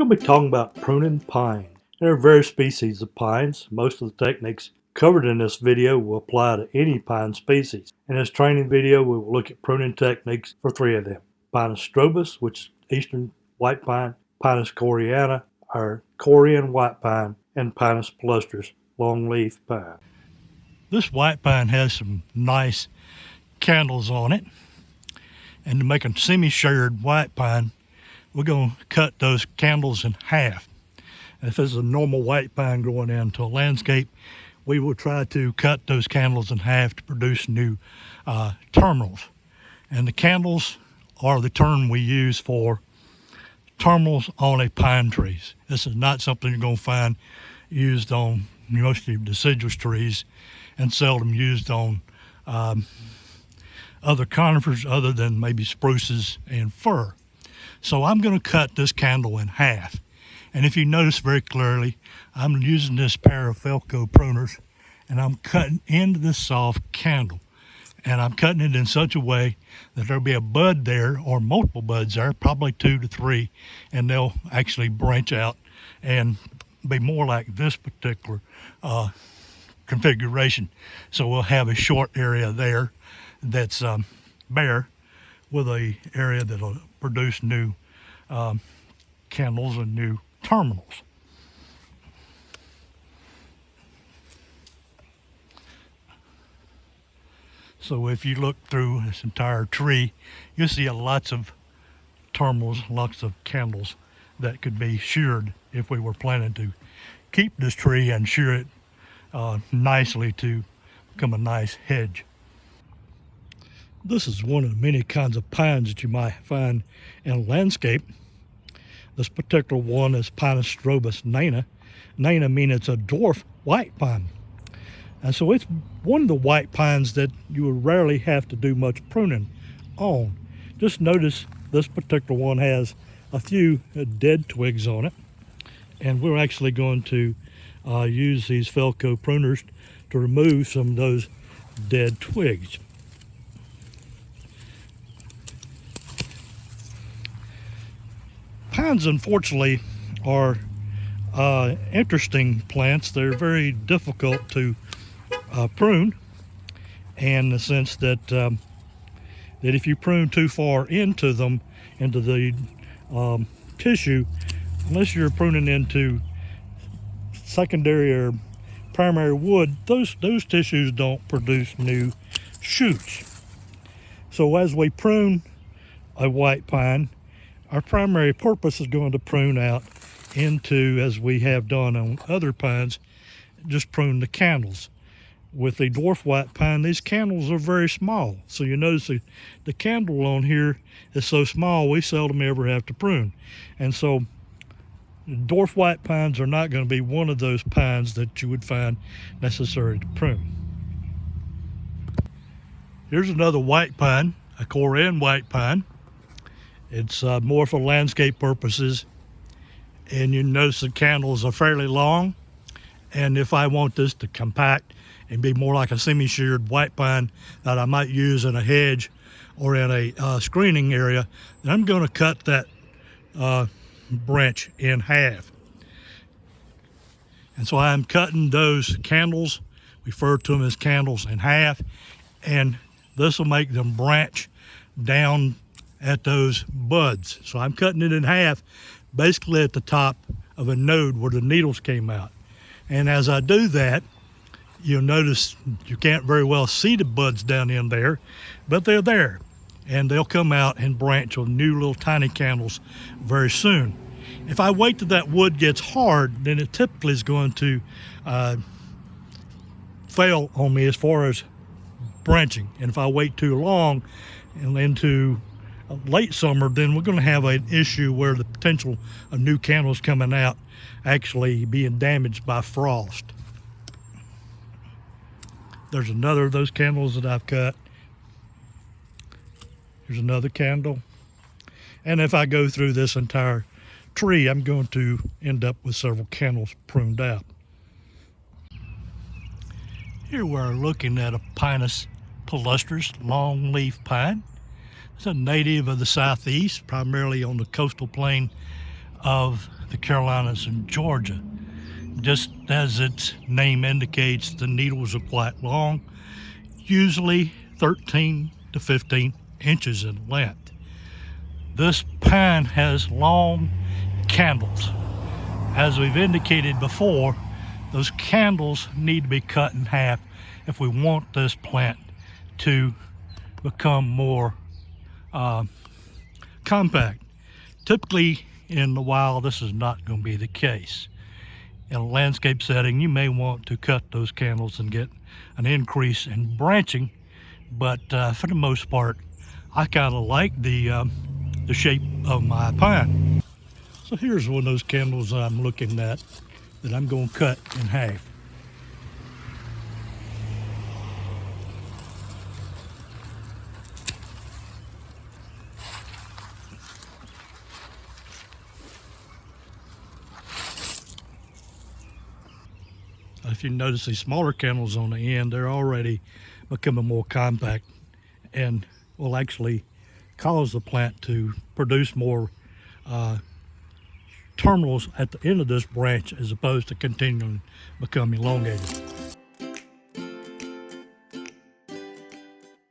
We're going to be talking about pruning pine. There are various species of pines. Most of the techniques covered in this video will apply to any pine species. In this training video, we will look at pruning techniques for three of them. Pinus strobus, which is eastern white pine, Pinus coreana, our Korean white pine, and Pinus polustrus, longleaf pine. This white pine has some nice candles on it. And to make a semi-shared white pine, we're going to cut those candles in half. If it's a normal white pine growing into a landscape, we will try to cut those candles in half to produce new terminals. And the candles are the term we use for terminals on a pine tree. This is not something you're going to find used on mostly deciduous trees and seldom used on other conifers other than maybe spruces and fir. So I'm going to cut this candle in half. And if you notice very clearly, I'm using this pair of Felco pruners and I'm cutting into this soft candle. And I'm cutting it in such a way that there'll be a bud there or multiple buds there, probably 2 to 3, and they'll actually branch out and be more like this particular configuration. So we'll have a short area there that's bare with a area that'll produce new candles and new terminals. So if you look through this entire tree, you'll see lots of terminals, lots of candles that could be sheared if we were planning to keep this tree and shear it nicely to become a nice hedge. This is one of the many kinds of pines that you might find in a landscape. This particular one is Pinus strobus nana. Nana means it's a dwarf white pine. And so it's one of the white pines that you would rarely have to do much pruning on. Just notice this particular one has a few dead twigs on it. And we're actually going to use these Felco pruners to remove some of those dead twigs. Pines, unfortunately, are interesting plants. They're very difficult to prune, in the sense that that if you prune too far into them, into the tissue, unless you're pruning into secondary or primary wood, those tissues don't produce new shoots. So as we prune a white pine, our primary purpose is going to prune out into, as we have done on other pines, just prune the candles. With the dwarf white pine, these candles are very small. So you notice the candle on here is so small, we seldom ever have to prune. And so dwarf white pines are not going to be one of those pines that you would find necessary to prune. Here's another white pine, a Korean white pine. It's more for landscape purposes, and you notice the candles are fairly long. And if I want this to compact and be more like a semi-sheared white pine that I might use in a hedge or in a screening area, then I'm going to cut that branch in half. And so I'm cutting those candles, refer to them as candles, in half, and this will make them branch down at those buds. So I'm cutting it in half, basically at the top of a node where the needles came out. And as I do that, you'll notice you can't very well see the buds down in there, but they're there. And they'll come out and branch with new little tiny candles very soon. If I wait till that wood gets hard, then it typically is going to fail on me as far as branching. And if I wait too long and into late summer, then we're going to have an issue where the potential of new candles coming out actually being damaged by frost. There's another of those candles that I've cut. Here's another candle. And if I go through this entire tree, I'm going to end up with several candles pruned out. Here we're looking at a Pinus polustrus longleaf pine. It's a native of the southeast, primarily on the coastal plain of the Carolinas and Georgia. Just as its name indicates, the needles are quite long, usually 13 to 15 inches in length. This pine has long candles. As we've indicated before, those candles need to be cut in half if we want this plant to become more compact. Typically in the wild, this is not going to be the case. In a landscape setting, you may want to cut those candles and get an increase in branching, but for the most part, I kind of like the shape of my pine. So here's one of those candles I'm looking at that I'm going to cut in half. If you notice these smaller candles on the end, they're already becoming more compact and will actually cause the plant to produce more terminals at the end of this branch as opposed to continuing to become elongated.